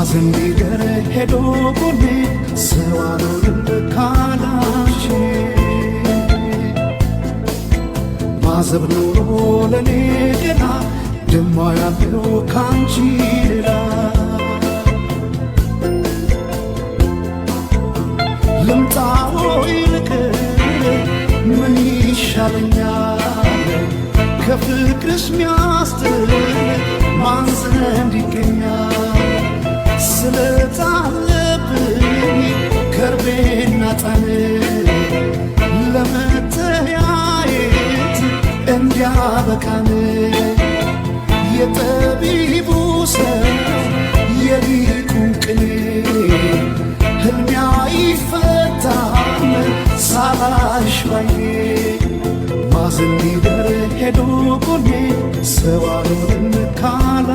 ማዘን ሊደር ሄዶ ጎኔ ሰው አልሆንም ካላንቺ ማዘብ ኖሮ ለኔ ገና ደማ ያለው ካንቺ ሌላ ልምጣ ወይ ልቅር ምን ይሻለኛል ከፍቅርሽ ሚያስጥል ማን ዘንድ ይገኛል ስለታለብኝ ከርቤና ጣን ለመተያየት እንዲያበቃን የጠቢቡ ሰው የሊቁን ቅኔ ሕልሜ አይፈታም ሳላሽ ባዬ ማዘን ሊደር ሄዶ ጎኔ ሰው አልሆንም ካላ